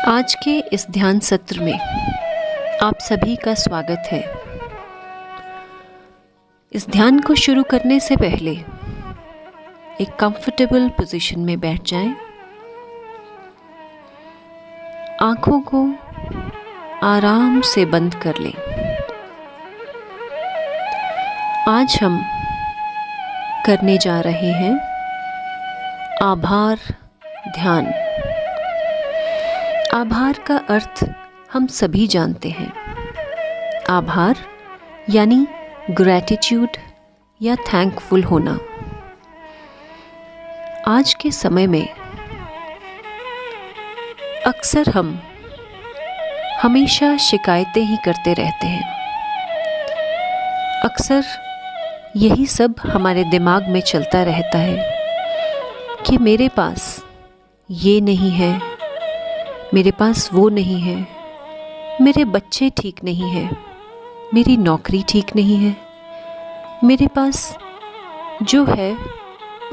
आज के इस ध्यान सत्र में आप सभी का स्वागत है। इस ध्यान को शुरू करने से पहले एक कंफर्टेबल पोजीशन में बैठ जाएं। आंखों को आराम से बंद कर लें। आज हम करने जा रहे हैं आभार ध्यान। आभार का अर्थ हम सभी जानते हैं। आभार यानी ग्रैटिट्यूड या थैंकफुल होना। आज के समय में अक्सर हम हमेशा शिकायतें ही करते रहते हैं। अक्सर यही सब हमारे दिमाग में चलता रहता है कि मेरे पास ये नहीं है, मेरे पास वो नहीं है, मेरे बच्चे ठीक नहीं हैं, मेरी नौकरी ठीक नहीं है, मेरे पास जो है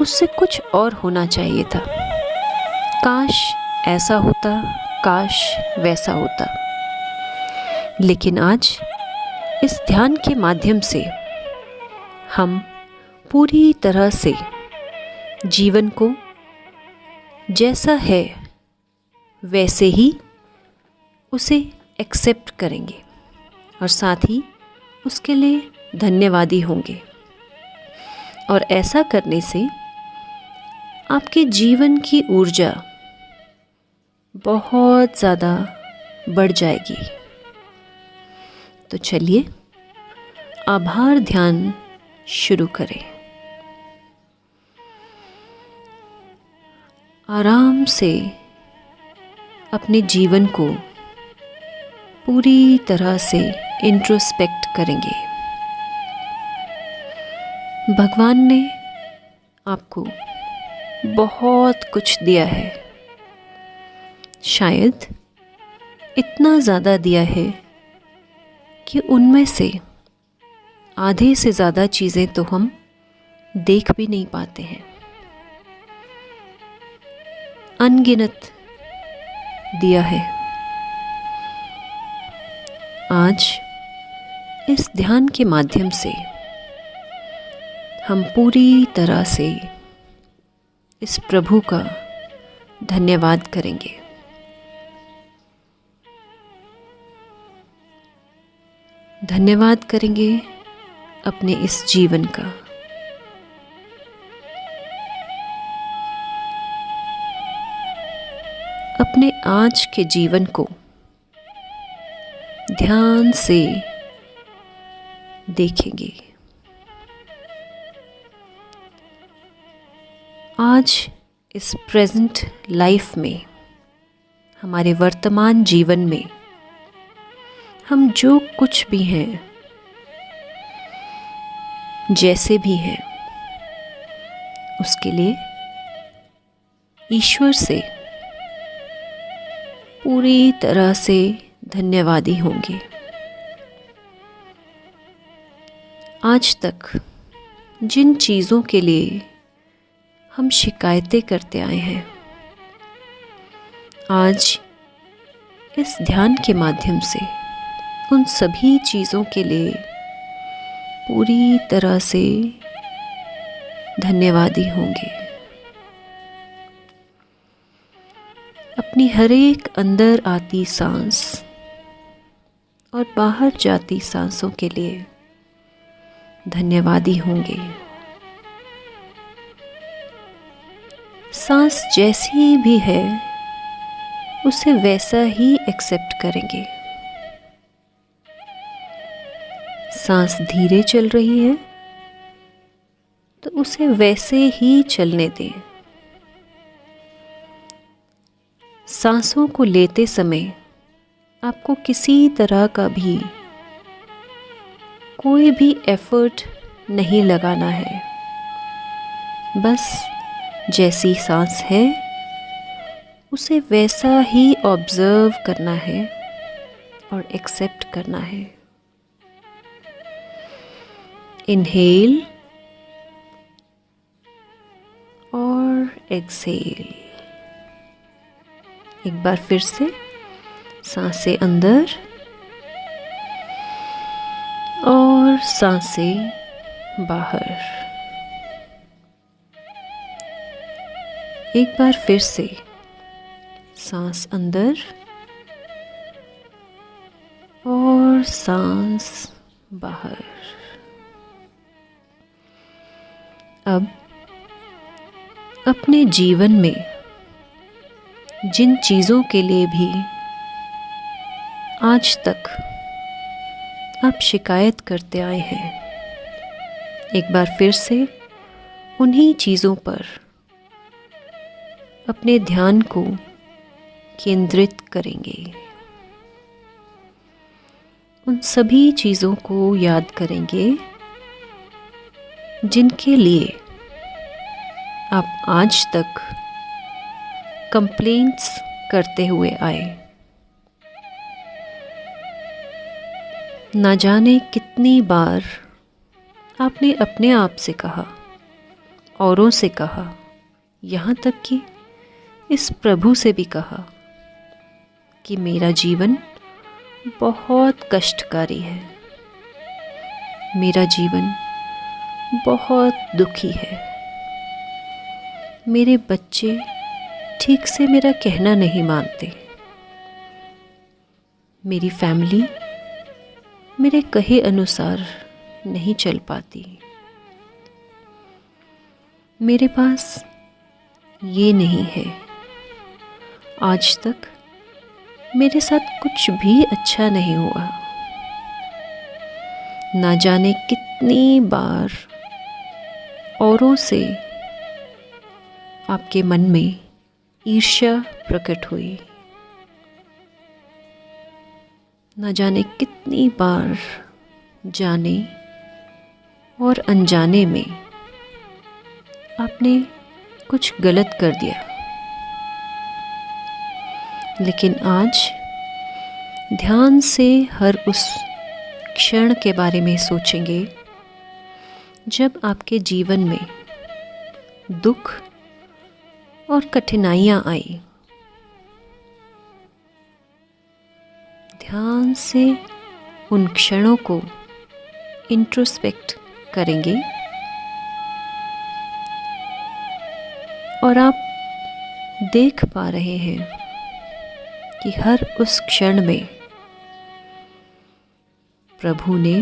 उससे कुछ और होना चाहिए था, काश ऐसा होता, काश वैसा होता। लेकिन आज इस ध्यान के माध्यम से हम पूरी तरह से जीवन को जैसा है वैसे ही उसे एक्सेप्ट करेंगे और साथ ही उसके लिए धन्यवादी होंगे। और ऐसा करने से आपके जीवन की ऊर्जा बहुत ज़्यादा बढ़ जाएगी। तो चलिए आभार ध्यान शुरू करें। आराम से अपने जीवन को पूरी तरह से इंट्रोस्पेक्ट करेंगे। भगवान ने आपको बहुत कुछ दिया है। शायद इतना ज़्यादा दिया है कि उनमें से आधे से ज़्यादा चीज़ें तो हम देख भी नहीं पाते हैं। अनगिनत दिया है। आज इस ध्यान के माध्यम से हम पूरी तरह से इस प्रभु का धन्यवाद करेंगे। धन्यवाद करेंगे अपने इस जीवन का। अपने आज के जीवन को ध्यान से देखेंगे। आज इस प्रेजेंट लाइफ में, हमारे वर्तमान जीवन में हम जो कुछ भी हैं, जैसे भी हैं, उसके लिए ईश्वर से पूरी तरह से धन्यवादी होंगे। आज तक जिन चीज़ों के लिए हम शिकायतें करते आए हैं, आज इस ध्यान के माध्यम से उन सभी चीज़ों के लिए पूरी तरह से धन्यवादी होंगे। अपनी हर एक अंदर आती सांस और बाहर जाती सांसों के लिए धन्यवादी होंगे। सांस जैसी भी है उसे वैसा ही एक्सेप्ट करेंगे। सांस धीरे चल रही है तो उसे वैसे ही चलने दें। सांसों को लेते समय आपको किसी तरह का भी कोई भी एफर्ट नहीं लगाना है। बस जैसी सांस है उसे वैसा ही ऑब्जर्व करना है और एक्सेप्ट करना है। इनहेल और एक्सहेल। एक बार फिर से सांसें अंदर और सांसें बाहर। एक बार फिर से सांस अंदर और सांस बाहर। अब अपने जीवन में जिन चीज़ों के लिए भी आज तक आप शिकायत करते आए हैं, एक बार फिर से उन्हीं चीज़ों पर अपने ध्यान को केंद्रित करेंगे। उन सभी चीज़ों को याद करेंगे जिनके लिए आप आज तक कंप्लेंट्स करते हुए आए। ना जाने कितनी बार आपने अपने आप से कहा, औरों से कहा, यहाँ तक कि इस प्रभु से भी कहा कि मेरा जीवन बहुत कष्टकारी है, मेरा जीवन बहुत दुखी है, मेरे बच्चे ठीक से मेरा कहना नहीं मानते, मेरी फैमिली मेरे कहे अनुसार नहीं चल पाती, मेरे पास ये नहीं है, आज तक मेरे साथ कुछ भी अच्छा नहीं हुआ। ना जाने कितनी बार औरों से आपके मन में ईर्ष्या प्रकट हुई, न जाने कितनी बार जाने और अनजाने में आपने कुछ गलत कर दिया। लेकिन आज ध्यान से हर उस क्षण के बारे में सोचेंगे जब आपके जीवन में दुख और कठिनाइयाँ आई। ध्यान से उन क्षणों को इंट्रोस्पेक्ट करेंगे और आप देख पा रहे हैं कि हर उस क्षण में प्रभु ने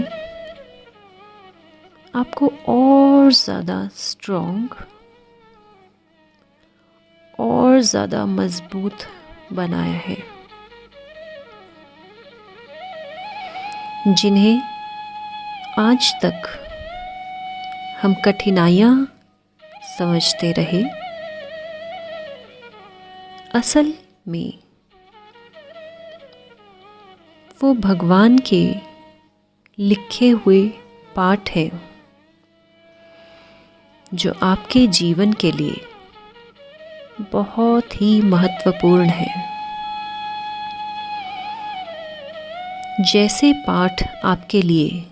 आपको और ज़्यादा स्ट्रॉन्ग और ज़्यादा मजबूत बनाया है। जिन्हें आज तक हम कठिनाइयाँ समझते रहे, असल में वो भगवान के लिखे हुए पाठ हैं जो आपके जीवन के लिए बहुत ही महत्वपूर्ण है। जैसे पाठ आपके लिए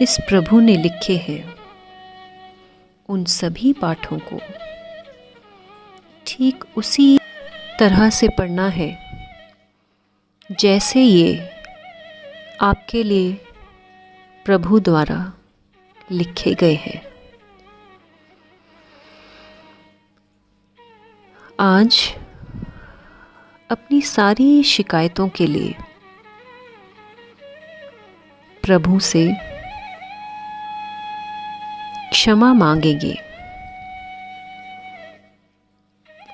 इस प्रभु ने लिखे हैं, उन सभी पाठों को ठीक उसी तरह से पढ़ना है जैसे ये आपके लिए प्रभु द्वारा लिखे गए हैं। आज अपनी सारी शिकायतों के लिए प्रभु से क्षमा मांगेंगे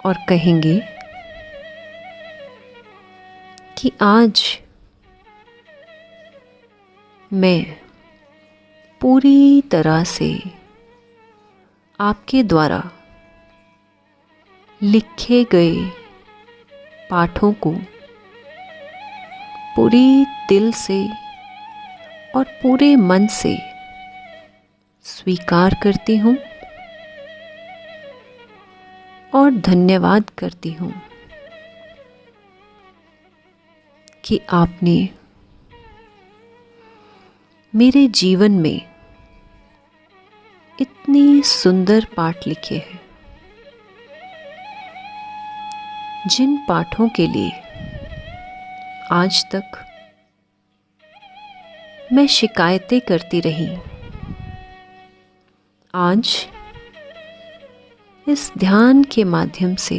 और कहेंगे कि आज मैं पूरी तरह से आपके द्वारा लिखे गए पाठों को पूरी दिल से और पूरे मन से स्वीकार करती हूँ और धन्यवाद करती हूँ कि आपने मेरे जीवन में इतनी सुंदर पाठ लिखे हैं, जिन पाठों के लिए आज तक मैं शिकायतें करती रही। आज इस ध्यान के माध्यम से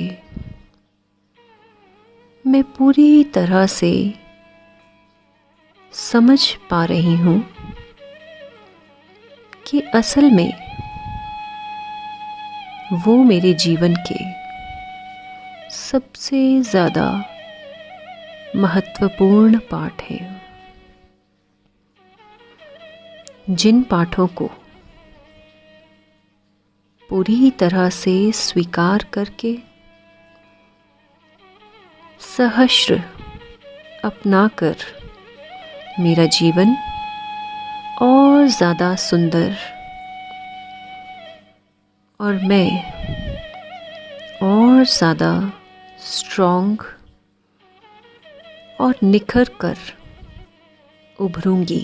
मैं पूरी तरह से समझ पा रही हूँ कि असल में वो मेरे जीवन के सबसे ज़्यादा महत्वपूर्ण पाठ हैं, जिन पाठों को पूरी तरह से स्वीकार करके सहस्र अपनाकर मेरा जीवन और ज़्यादा सुंदर और मैं और ज़्यादा स्ट्रॉन्ग और निखर कर उभरूंगी।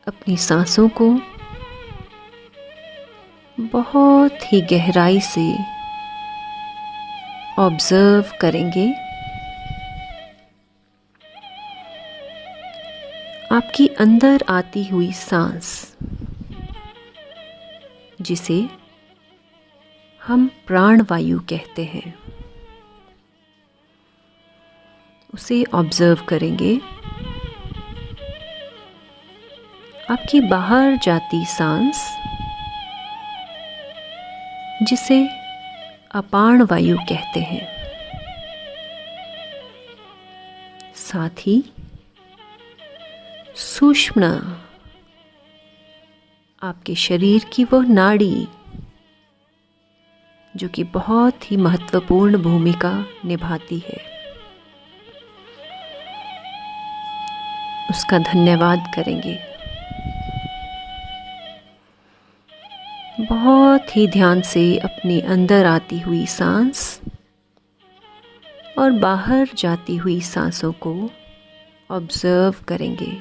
अपनी सांसों को बहुत ही गहराई से ऑब्जर्व करेंगे। आपकी अंदर आती हुई सांस, जिसे हम प्राणवायु कहते हैं, उसे ऑब्जर्व करेंगे। आपकी बाहर जाती सांस, जिसे अपान वायु कहते हैं, साथ ही सूक्ष्म आपके शरीर की वो नाड़ी जो कि बहुत ही महत्वपूर्ण भूमिका निभाती है, उसका धन्यवाद करेंगे। बहुत ही ध्यान से अपने अंदर आती हुई सांस और बाहर जाती हुई सांसों को ऑब्जर्व करेंगे।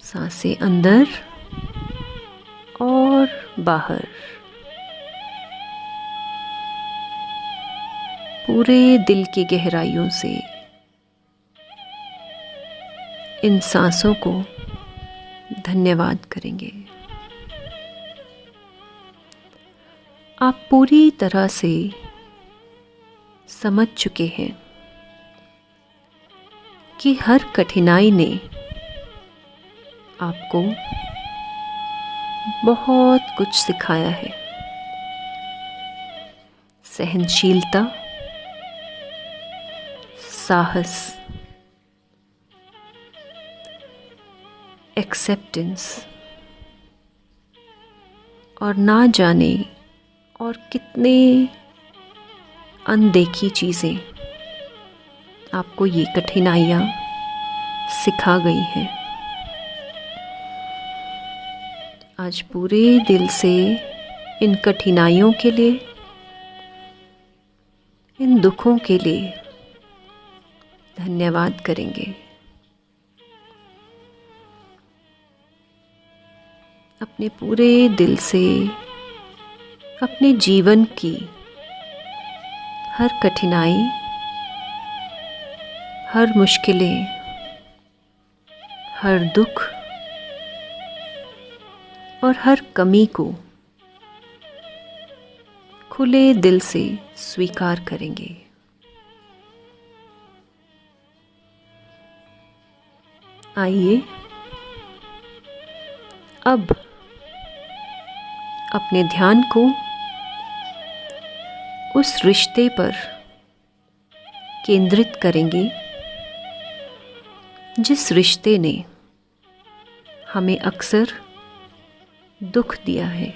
सांसें अंदर और बाहर, पूरे दिल की गहराइयों से इन सांसों को धन्यवाद करेंगे। आप पूरी तरह से समझ चुके हैं कि हर कठिनाई ने आपको बहुत कुछ सिखाया है। सहनशीलता, साहस, एक्सेप्टेंस और ना जाने और कितने अनदेखी चीज़ें आपको ये कठिनाइयाँ सिखा गई हैं। आज पूरे दिल से इन कठिनाइयों के लिए, इन दुखों के लिए धन्यवाद करेंगे। अपने पूरे दिल से अपने जीवन की हर कठिनाई, हर मुश्किलें, हर दुख और हर कमी को खुले दिल से स्वीकार करेंगे। आइए अब अपने ध्यान को उस रिश्ते पर केंद्रित करेंगे जिस रिश्ते ने हमें अक्सर दुख दिया है,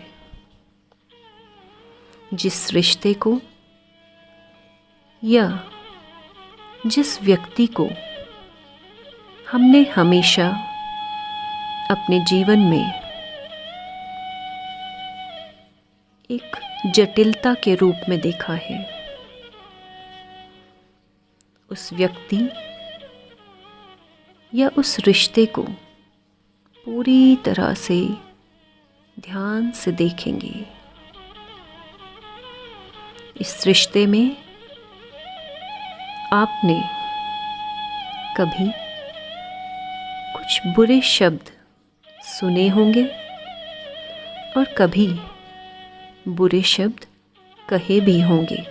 जिस रिश्ते को या जिस व्यक्ति को हमने हमेशा अपने जीवन में एक जटिलता के रूप में देखा है। उस व्यक्ति या उस रिश्ते को पूरी तरह से ध्यान से देखेंगे। इस रिश्ते में आपने कभी कुछ बुरे शब्द सुने होंगे और कभी बुरे शब्द कहे भी होंगे।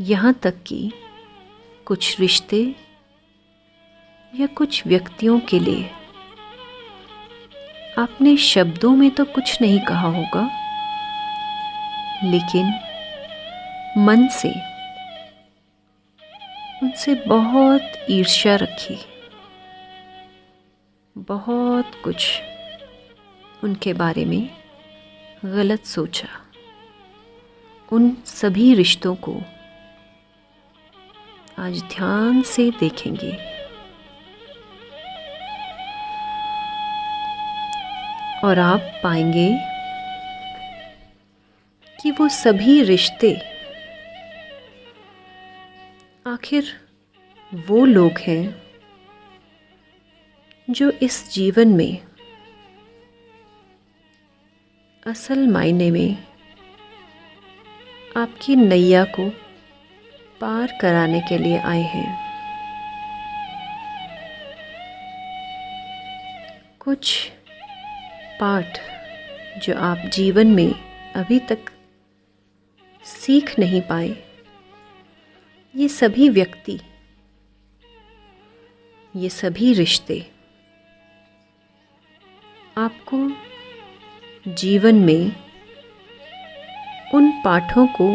यहाँ तक कि कुछ रिश्ते या कुछ व्यक्तियों के लिए आपने शब्दों में तो कुछ नहीं कहा होगा, लेकिन मन से उनसे बहुत ईर्ष्या रखी, बहुत कुछ उनके बारे में गलत सोचा। उन सभी रिश्तों को आज ध्यान से देखेंगे। और आप पाएंगे कि वो सभी रिश्ते आखिर वो लोग हैं जो इस जीवन में असल मायने में आपकी नैया को पार कराने के लिए आए हैं। कुछ पाठ जो आप जीवन में अभी तक सीख नहीं पाए, ये सभी व्यक्ति, ये सभी रिश्ते आपको जीवन में उन पाठों को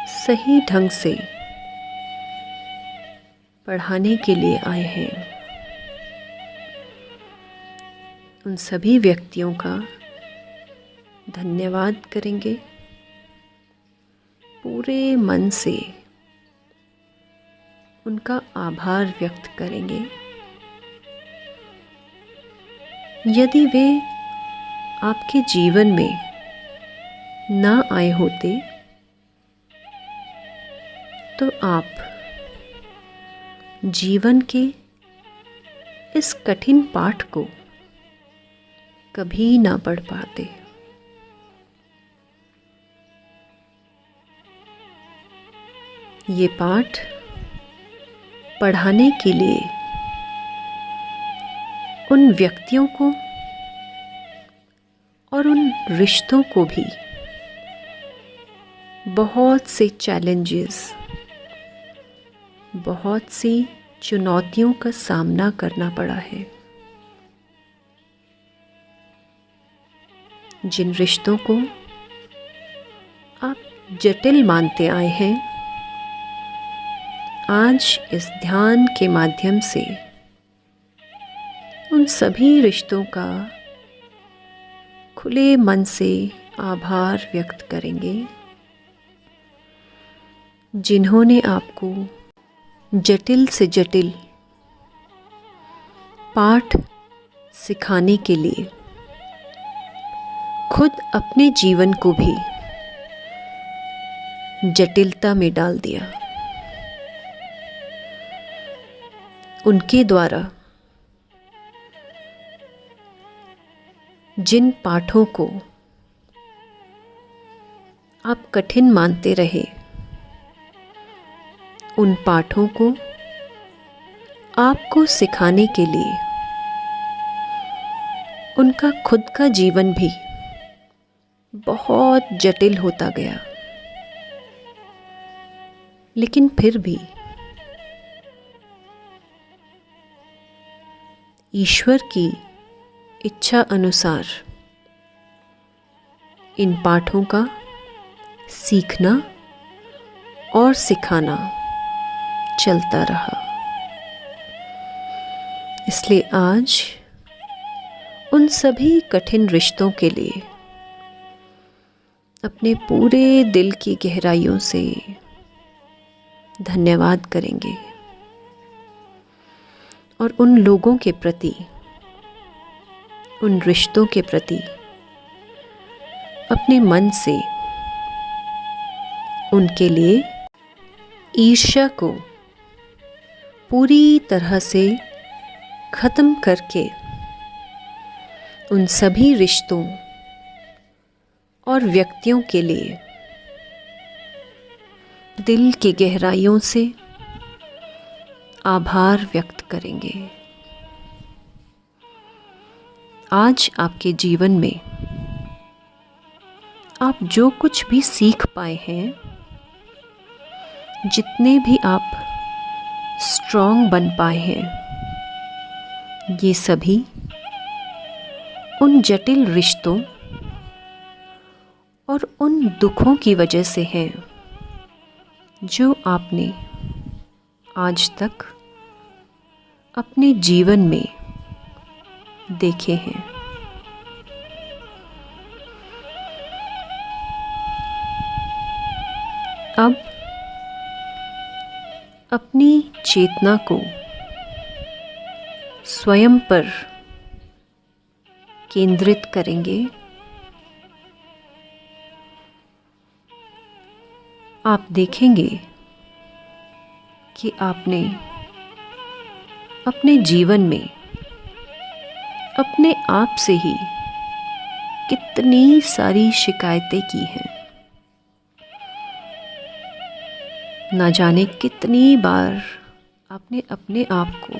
सही ढंग से पढ़ाने के लिए आए हैं। उन सभी व्यक्तियों का धन्यवाद करेंगे, पूरे मन से उनका आभार व्यक्त करेंगे। यदि वे आपके जीवन में ना आए होते तो आप जीवन के इस कठिन पाठ को कभी ना पढ़ पाते। ये पाठ पढ़ाने के लिए उन व्यक्तियों को और उन रिश्तों को भी बहुत से चैलेंजेस, बहुत सी चुनौतियों का सामना करना पड़ा है। जिन रिश्तों को आप जटिल मानते आए हैं, आज इस ध्यान के माध्यम से उन सभी रिश्तों का खुले मन से आभार व्यक्त करेंगे, जिन्होंने आपको जटिल से जटिल पाठ सिखाने के लिए खुद अपने जीवन को भी जटिलता में डाल दिया। उनके द्वारा जिन पाठों को आप कठिन मानते रहे, उन पाठों को आपको सिखाने के लिए उनका खुद का जीवन भी बहुत जटिल होता गया। लेकिन फिर भी ईश्वर की इच्छा अनुसार इन पाठों का सीखना और सिखाना चलता रहा। इसलिए आज उन सभी कठिन रिश्तों के लिए अपने पूरे दिल की गहराइयों से धन्यवाद करेंगे और उन लोगों के प्रति, उन रिश्तों के प्रति अपने मन से उनके लिए ईर्ष्या को पूरी तरह से ख़त्म करके उन सभी रिश्तों और व्यक्तियों के लिए दिल की गहराइयों से आभार व्यक्त करेंगे। आज आपके जीवन में आप जो कुछ भी सीख पाए हैं, जितने भी आप स्ट्रॉन्ग बन पाए हैं, ये सभी उन जटिल रिश्तों और उन दुखों की वजह से हैं जो आपने आज तक अपने जीवन में देखे हैं। अब अपनी चेतना को स्वयं पर केंद्रित करेंगे। आप देखेंगे कि आपने अपने जीवन में अपने आप से ही कितनी सारी शिकायतें की हैं। ना जाने कितनी बार आपने अपने आप को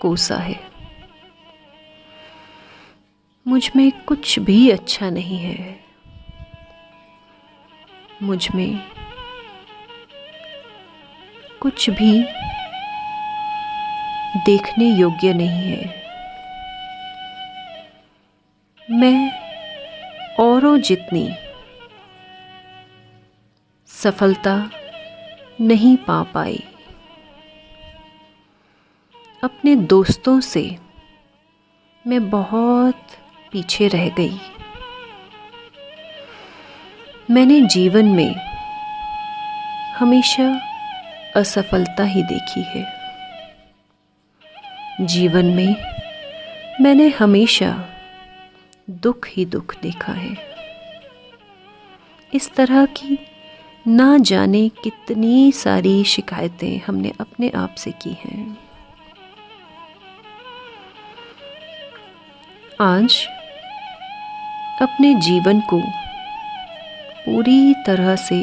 कोसा है, मुझ में कुछ भी अच्छा नहीं है, मुझ में कुछ भी देखने योग्य नहीं है, मैं औरों जितनी सफलता नहीं पा पाई, अपने दोस्तों से मैं बहुत पीछे रह गई। मैंने जीवन में हमेशा असफलता ही देखी है। जीवन में मैंने हमेशा दुख ही दुख देखा है। इस तरह की ना जाने कितनी सारी शिकायतें हमने अपने आप से की हैं। आज अपने जीवन को पूरी तरह से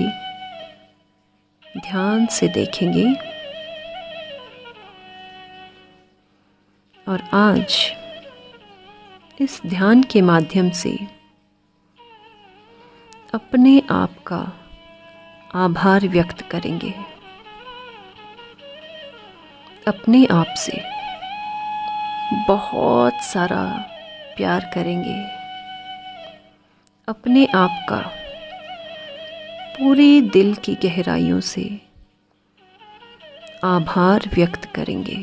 ध्यान से देखेंगे और आज इस ध्यान के माध्यम से अपने आप का आभार व्यक्त करेंगे। अपने आप से बहुत सारा प्यार करेंगे। अपने आप का पूरे दिल की गहराइयों से आभार व्यक्त करेंगे।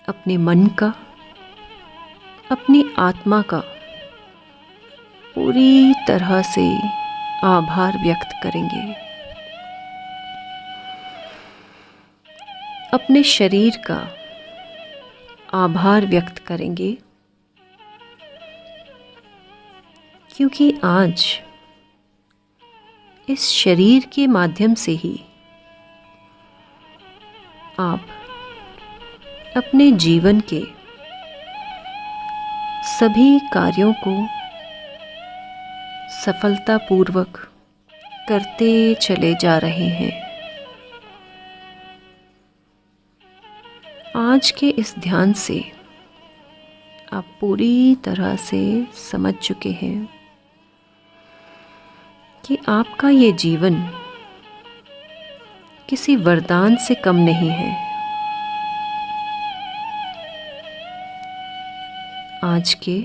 अपने मन का, अपनी आत्मा का पूरी तरह से आभार व्यक्त करेंगे। अपने शरीर का आभार व्यक्त करेंगे, क्योंकि आज इस शरीर के माध्यम से ही आप अपने जीवन के सभी कार्यों को सफलतापूर्वक करते चले जा रहे हैं। आज के इस ध्यान से आप पूरी तरह से समझ चुके हैं कि आपका ये जीवन किसी वरदान से कम नहीं है। आज के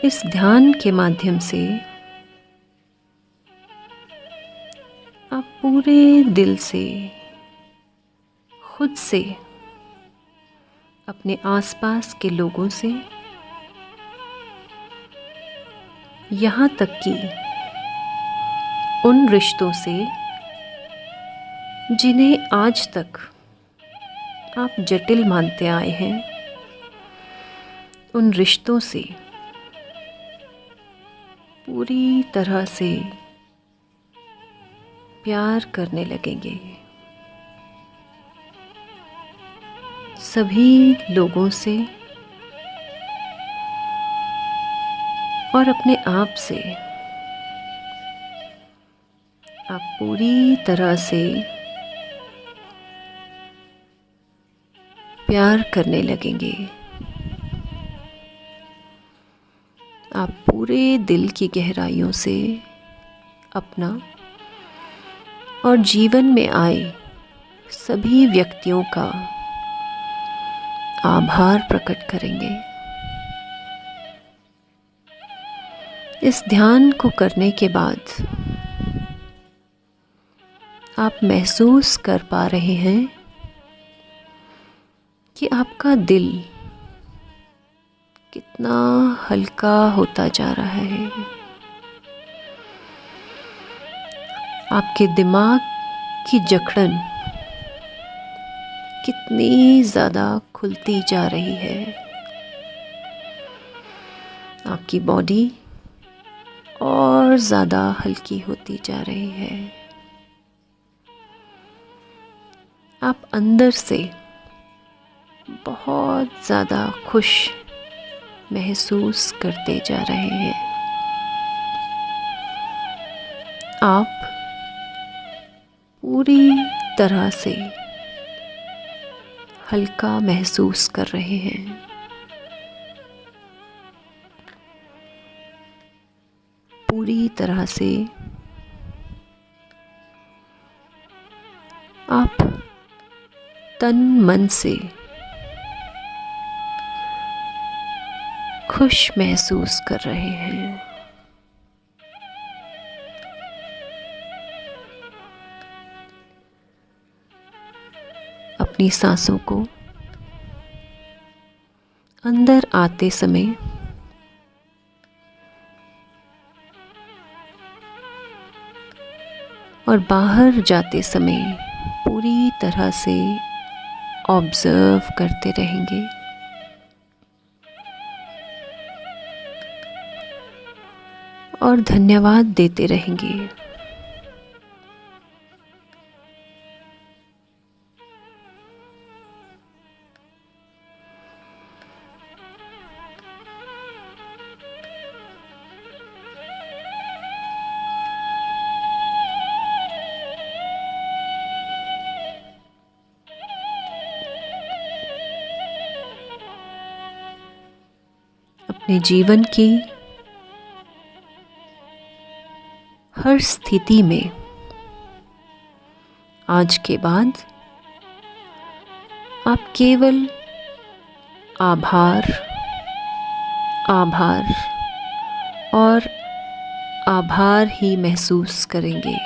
इस ध्यान के माध्यम से आप पूरे दिल से, खुद से, अपने आसपास के लोगों से, यहाँ तक कि उन रिश्तों से जिन्हें आज तक आप जटिल मानते आए हैं, उन रिश्तों से पूरी तरह से प्यार करने लगेंगे। सभी लोगों से और अपने आप से आप पूरी तरह से प्यार करने लगेंगे। आप पूरे दिल की गहराइयों से अपना और जीवन में आए सभी व्यक्तियों का आभार प्रकट करेंगे। इस ध्यान को करने के बाद आप महसूस कर पा रहे हैं कि आपका दिल कितना हल्का होता जा रहा है। आपके दिमाग की जकड़न कितनी ज़्यादा खुलती जा रही है। आपकी बॉडी और ज़्यादा हल्की होती जा रही है। आप अंदर से बहुत ज़्यादा खुश महसूस करते जा रहे हैं। आप पूरी तरह से हल्का महसूस कर रहे हैं। पूरी तरह से आप तन मन से खुश महसूस कर रहे हैं। अपनी सांसों को अंदर आते समय और बाहर जाते समय पूरी तरह से ऑब्जर्व करते रहेंगे। और धन्यवाद देते रहेंगे। अपने जीवन की हर स्थिति में आज के बाद आप केवल आभार, आभार और आभार ही महसूस करेंगे।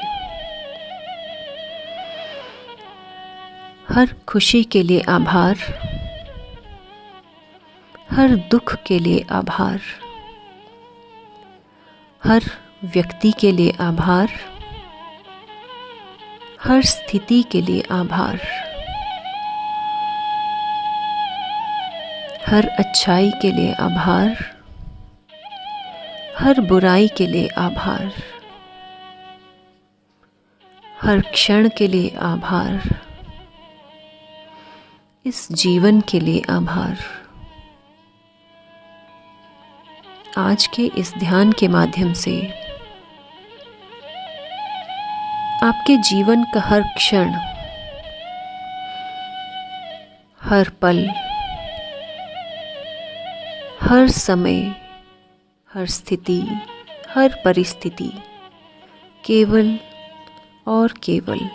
हर खुशी के लिए आभार, हर दुख के लिए आभार, हर व्यक्ति के लिए आभार, हर स्थिति के लिए आभार, हर अच्छाई के लिए आभार, हर बुराई के लिए आभार, हर क्षण के लिए आभार, इस जीवन के लिए आभार। आज के इस ध्यान के माध्यम से आपके जीवन का हर क्षण, हर पल, हर समय, हर स्थिति, हर परिस्थिति केवल और केवल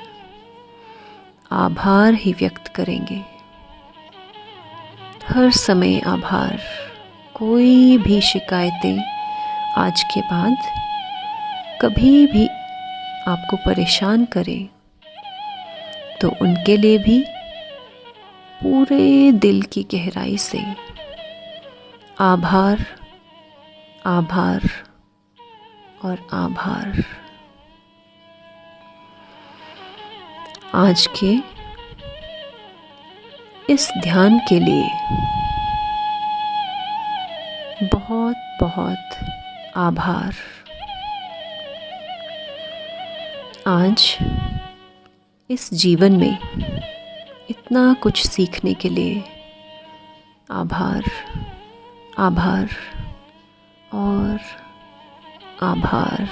आभार ही व्यक्त करेंगे। हर समय आभार। कोई भी शिकायतें आज के बाद कभी भी आपको परेशान करें तो उनके लिए भी पूरे दिल की गहराई से आभार, आभार और आभार। आज के इस ध्यान के लिए बहुत बहुत आभार। आज इस जीवन में इतना कुछ सीखने के लिए आभार, आभार और आभार।